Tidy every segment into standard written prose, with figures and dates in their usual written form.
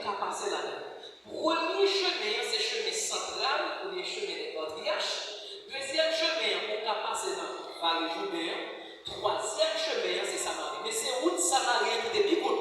pour passer là-dedans. Premier chemin, c'est le chemin central, ou le chemin des patriarches. Deuxième chemin, pour passer dans la vallée Jourdain. Troisième chemin, c'est Samarie. Mais c'est route Samarie qui était plus cool.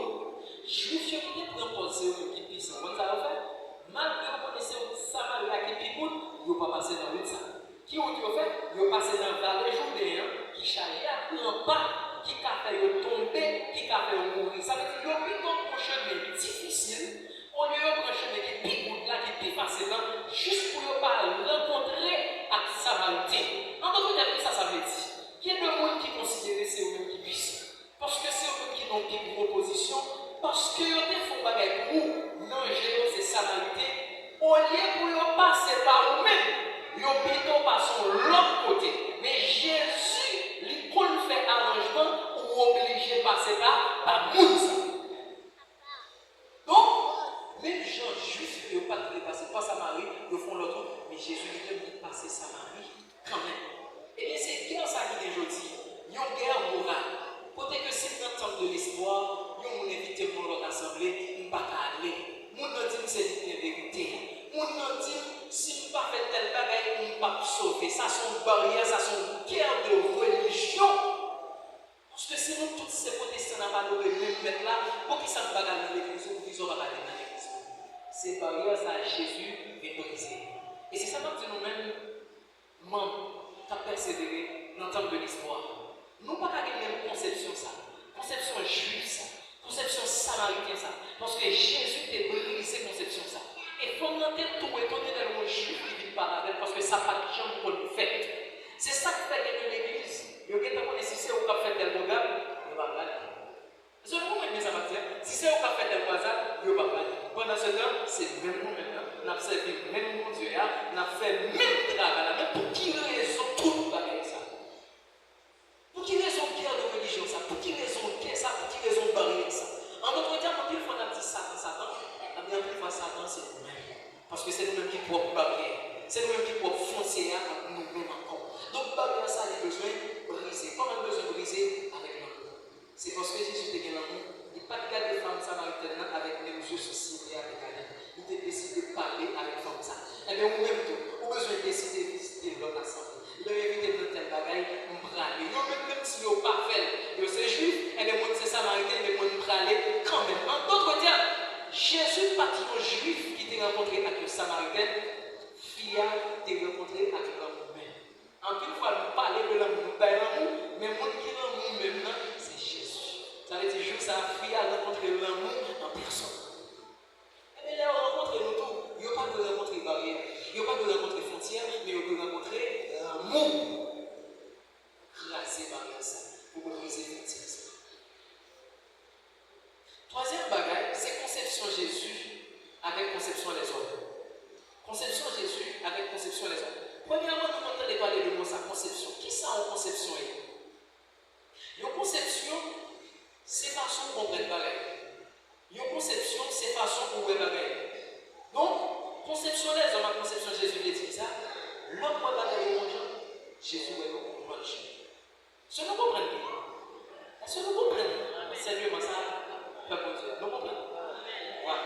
Juif qui était proposé au qui puissant. Vous savez faire? Malgré que vous connaissez route Samarie qui est plus cool, vous ne pouvez pas passer dans route ça. Qui vous fait? Vous passez dans la vallée Jourdain, qui charge à un pas, qui a fait tomber, qui a fait mourir. Ça veut dire que vous avez un chemin difficile. Au lieu de prendre un chemin qui est plus court, là, qui est plus facile, juste pour ne pas rencontrer avec Samaritain. En d'autres termes, ça veut dire qu'il y a des gens qui considèrent que c'est eux-mêmes qui puissent. Parce que c'est eux-mêmes qui n'ont pas de proposition. Parce que ils font pas avec vous, non, c'est Samaritain. Au lieu pour ne passer par eux-mêmes, ils ont plutôt passé l'autre côté. Mais Jésus, il peut faire arrangement ou obligé de passer par Moussa. Donc, même les gens juifs, ils n'ont pas de passer par Samarie, ils font l'autre, mais Jésus lui dit de passer Samarie quand même. Et bien, c'est guerre ça qui est aujourd'hui. Il y a une guerre morale. Peut-être que c'est un temps de l'espoir, ils ont invité pour l'autre assemblée, ils ne peuvent pas aller. Mon nom dit que c'est une vérité. Mon nom dit si je ne fais pas tel bagage, on ne peut pas sauver. Ça sont une barrière, ça sont une guerre de religion. Parce que sinon, toutes ces protestants n'ont pas de mettre là, pour qu'ils ne savent pas dans l'église ou qu'ils n'ont pas dans l'église. Ces barrières, ça, Jésus est brisé. Et c'est ça que nous-mêmes, membres, qui avons persévéré dans le temps de l'espoir. Nous n'avons pas la même conception, ça. Conception juive, ça. Conception samaritaine, ça. Parce que Jésus est brisé cette conception, ça. Et il faut noter tout étonné dans le juif qui vit par la parce que ça n'a pas de jambe pour le fait. C'est ça qui fait que l'église. Vous avez dit si c'est au café tel programme, vous va pas aller. C'est le moment mes amateurs. Si c'est au café tel bazar, vous va pas aller. Pendant ce temps, c'est le même moment maintenant. On a servi le même mon Dieu, on a fait le même travail. Mais pour qui raison tout va faire ça? Pour qui raison guerre de religion ça? Pour qui raison guerre ça? Pour qui raison barrière ça? En d'autres termes, quand il faut dit Satan, la bien plus fois Satan c'est nous-mêmes. Parce que c'est nous-mêmes qui pouvons barrière. C'est nous-mêmes qui pouvons foncer avec nous-mêmes encore. Donc, barrière ça, il y a besoin de briser. Comment on a besoin de briser? Avec l'amour. C'est parce que Jésus était l'amour. Il n'y a pas de cas de femme samaritaine avec les yeux sociaux et avec elle. Il a décidé de parler avec femme ça. Et bien, vous-même, vous avez besoin de décider de visiter l'autre assemblée. Il a évité de tel bagaille, on prale. Même si vous pas fait, vous êtes juif, et bien, moi, c'est samaritain, mais moi, je prale quand même. En d'autres termes, Jésus partit aux juifs qui t'ont rencontré avec le samaritain. Fia t'es rencontré avec l'amour même. En plus, fois, nous parler de l'amour, nous parlons l'amour, mais mon qui est l'amour même, c'est Jésus. Ça veut dire que ça a fui à rencontrer l'amour en personne. Et bien, là, on rencontre nous tout. Il n'y a pas de rencontrer barrière, il n'y a pas de rencontrer frontière, mais il y a de rencontrer l'amour. Craser barrière ça, pour briser frontière. Troisième bagage, c'est conception Jésus avec conception les autres. Conception Jésus avec conception les autres. Premièrement, nous entendons parler de mot sa conception. Qui ça en conception est? Une conception, c'est façon de comprendre bagaille. Une conception, c'est façon de comprendre bagaille. Donc, conception les hommes, conception Jésus dit ça. L'homme voit bagaille manger, Jésus est au manger. Ce nous comprenons. Est-ce que nous comprenons? Seigneur, ça, peuple Dieu. Nous comprenons? Voilà.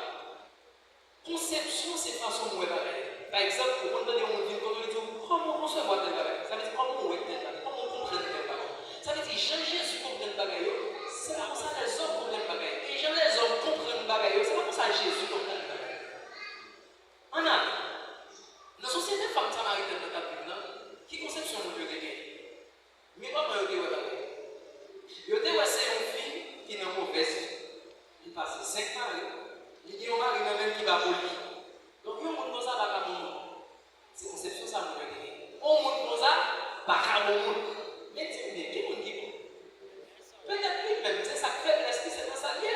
Conception, c'est façon de comprendre bagaille. Par exemple, pour qu'on donne un dit, quand on dit comment on conçoit tel bagaille, ça veut dire comment on est tel bagaille, comment on comprend tel bagaille. Ça veut dire Jean-Jésus comprend tel bagaille, c'est pas comme ça les hommes comprennent bagaille. Et Jean les hommes comprennent bagaille, c'est pas comme ça Jésus comprend tel bagaille. En Afrique, nos sociétés femmes samaritaines de ta Bible, qui conception nous peut gagner? Mais comment on dit bagaille? Yo te ouais c'est une fille qui est mauvaise. Il passe 5 maris, il dit au mari même qui va pour lui. Donc, on montre ça dans le monde. C'est conception ça, nous regardons. On montre ça dans le monde. Mais dis-moi, qui est-ce qui est? Peut-être même, c'est sa faiblesse qui c'est dans sa vie.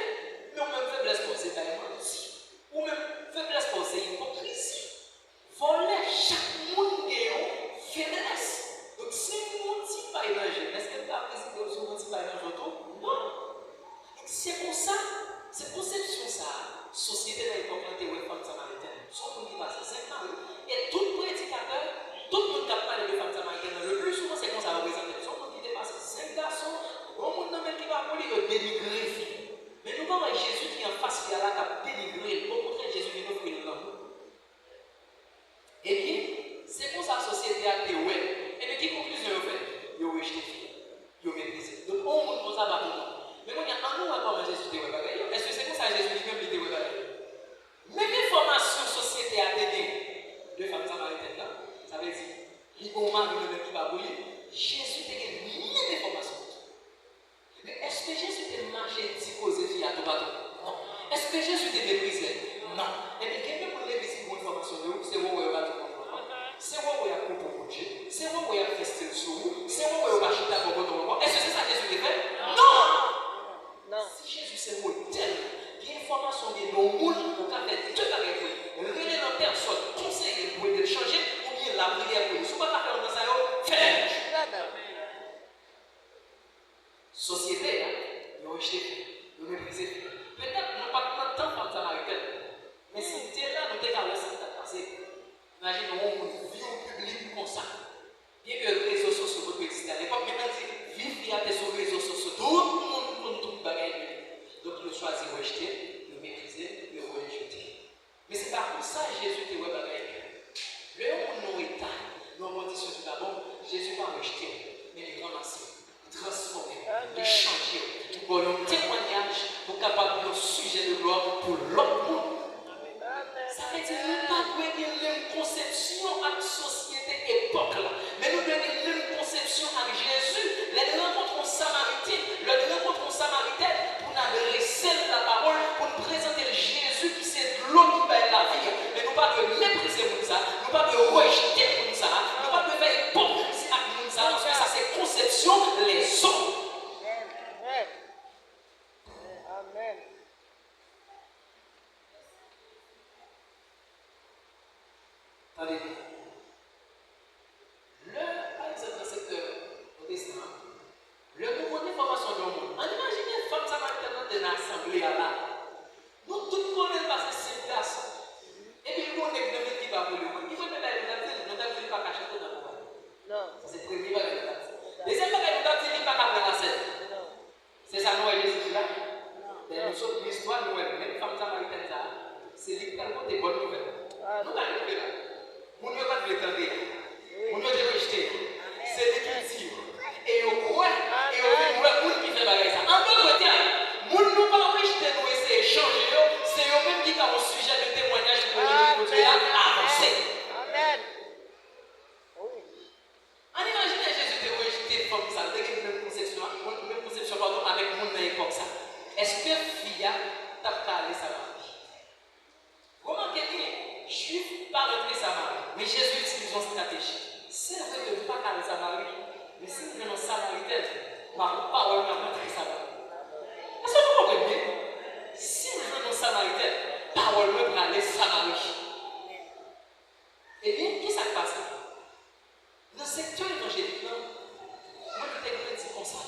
Mais on même faiblesse pour c'est vraiment aussi. Ou même faiblesse pour c'est hypocrisie. Voler chaque monde qui est faiblesse. Donc, si on ne dit pas dans est-ce que tu as précisé que on ne dit pas dans le non. C'est pour ça, cette conception ça, société dans l'époque, on était femmes samaritaines. Son monde qui passe 5 ans. Et tout prédicateur, tout le monde qui a parlé de femmes samaritaines, le plus souvent c'est qu'on s'est représenté. Son monde qui dépasse 5 garçons, on monde même qui va pour lui dénigrer les filles. Mais nous avons Jésus qui est en face, qui a là, qui a dénigré, nous, comment Jésus était bagaille. Est-ce que c'est comme ça que Jésus lui-même était bagaille? Même information société a été deux femmes samaritaines là, ça veut dire, il au mari le qui va brûler. Jésus était une même information. Mais est-ce que Jésus était marché dit causer fille à tout bateau? Non. Est-ce que Jésus était déprisé? Non. Et puis quelqu'un pour les visiter pour une formation de vous, c'est où vous avez tout. C'est où vous avez coupé pour Dieu. C'est où vous avez festé sur vous. C'est où vous avez acheté à votre moment. Est-ce que c'est ça que Jésus fait? Non. Non. Si Jésus c'est modèle, il y a une formation de nos moules pour faire deux bagages. Révéler la personne, conseiller pour aider à changer, ou bien la prière pour nous. Si vous ne pouvez pas faire dans ça, faites. Société, ils ont rejeté, ils ont méprisé. Peut-être nous pas de temps comme Samaritain. Mais si tu es là, nous t'es ça passé. Imaginez, on vit au public comme ça. Bien que les réseaux sociaux peuvent exister à l'époque, maintenant, vivre via sur les réseaux sociaux, tout le monde compte tout le bagage. Donc, il a choisi de rejeter, de mépriser, de rejeter. Mais c'est pas pour ça que Jésus était bagage. Le nom état, nos conditions du d'abord, Jésus va rejeter, mais il ramasser, transformer, de changer, pour un témoignage, pour capable de sujet de gloire pour l'autre monde. Ça veut dire que nous n'avons pas la même conception avec la société époque là. Mais nous avons la même conception avec Jésus. Les rencontres samaritaines, les rencontres samaritaines pour nous adresser la parole, pour nous présenter Jésus qui c'est de l'eau qui va la vie. Mais nous ne pas de mépriser ça, nous ne pas de rejeter ça, nous ne pas de faire hypocrisie avec ça, parce que ça c'est conception les autres. Amen. Allez. Par exemple, dans le secteur protestant, le mouvement de formation du monde. On imagine une femme samaritaine dans une assemblée là. Nous tous connaissons passer ces places. Et puis, nous, on est devenu qui va pour le monde. Il faut que nous ne pas cacher tout dans le monde. Non. Ça, c'est le premier bagage. Deuxième bagage, nous ne pas cacher la scène. C'est ça, nous, Jésus là. Nous sommes l'histoire, nous, même femme samaritaine là. C'est littéralement des bonnes nouvelles. Nous, allons le faire. Mon Dieu va te l'étendre. Mon Dieu te rejeter. C'est l'écriture. Et au coin, et au voir moun qui fait bagaille ça. En d'autres termes, moun nous pas rejeter, nous essayer de changer. C'est eux-mêmes qui ont un sujet de témoignage pour nous avancer. Amen. On imagine Jésus te rejeter comme ça. Vous avez une même conception avec moun dans l'époque ça. Est-ce que Fia t'a parlé ça va? Comment quelqu'un juif pas rentrer Samarie, mais Jésus utilise une stratégie. C'est vrai que nous ne pas parler Samarie, mais si nous prenons Samaritaine, ma parole va rentrer Samarie. Est-ce que vous comprenez? Si nous prenons Samaritaine, parole va aller Samarie. Eh bien, qu'est-ce qui se passe? Dans le secteur évangélique, moi je t'ai dit comme ça.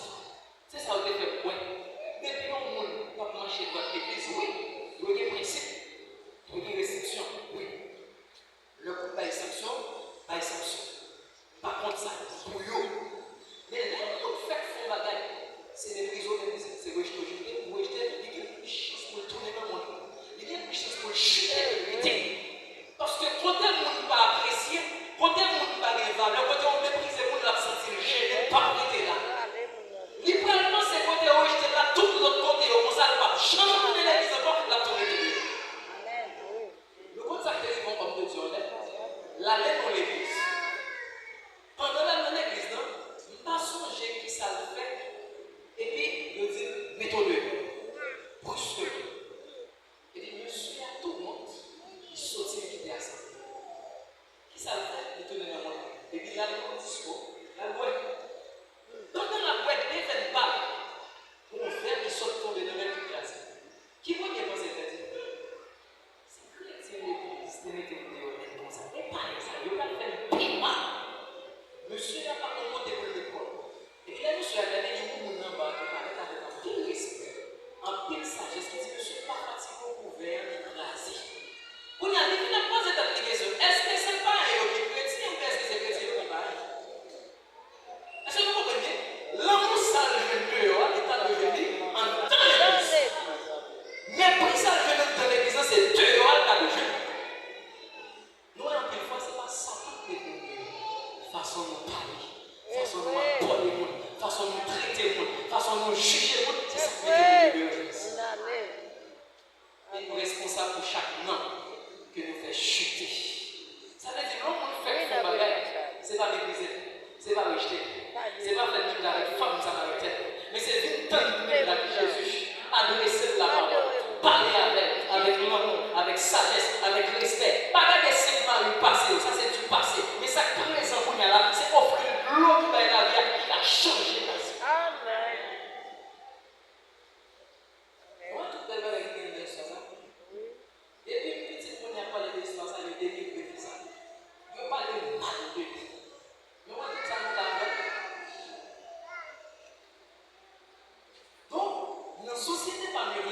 C'est ça que tu fait point. Mais puis on va marcher dans l'église, oui, il y a des principes. Il y a des restrictions, oui. Le coup par exception, par exception. Par contre, ça, pour eux. Mais là, nous faisons fond bagaille. C'est les prisonniers, c'est rejeter, pour rejeter, il y a une chance pour tourner dans le monde. Il y a une chance pour chuter la vérité. Parce que quand le monde va apprécier, quand le monde va avoir valeur, quand on méprise le monde, l'absence, le gêne, pas arrêter là. Littéralement, c'est quand on rejette là, tout l'autre côté, on s'en va. Changer l'église encore, la tourner de Dieu. Le compte ça que vont comme de Dieu, la lettre dans l'église. Pendant la dans l'église, non, pas songer qui ça le fait. Et puis, il dit, mettons-le. Brusque. Et puis, monsieur, à tout le monde, il saute et quitte à ça. Qui ça le fait? Mettons-le dans le monde. Et puis, là, le discours, la boîte. Pendant la boîte, il fait une balle. Pour un frère qui saute tomber dans le classe. Qui vous y pensez faire? Monsieur n'a pas compté pour l'école. Et puis là, monsieur a gagné du coup, mon bas, qui parlait avec un pile respect, un pile sagesse, qui dit monsieur, pas fatigué au couvert, écrasé. Vous n'avez pas posé cette question. Est-ce que c'est pas un chrétien ou est-ce que c'est chrétien qui parle? Est-ce que vous comprenez? L'amour sale jeune dehors est à devenir en temps l'église. Mais pour ça, le jeune dans l'église, c'est dehors à le jeune. Nous, en plus, fois, c'est pas Satan qui est façon de parler, façon de parler, façon de traiter, façon de juger, c'est ça qui est responsable pour chaque nom que nous fait chuter. Ça veut dire que l'homme fait son bagage, c'est pas mépriser, c'est pas rejeter, c'est pas faire du avec femme samaritaine, mais c'est une tendre avec Jésus, adresser la parole, parler avec l'amour, avec sagesse, avec respect, pas regarder simplement le passé, ça c'est du passé, mais ça présent pour nous là, c'est offrir l'eau qui va la vie qui a changé ta vie. Amen. Moi, tout le monde avec une ça. Et puis, une petite première parler de ça, ça le délivre de ça. Je parle de mal de lui. Je vois tout ça nous l'avons. Donc, dans la société parmi nous,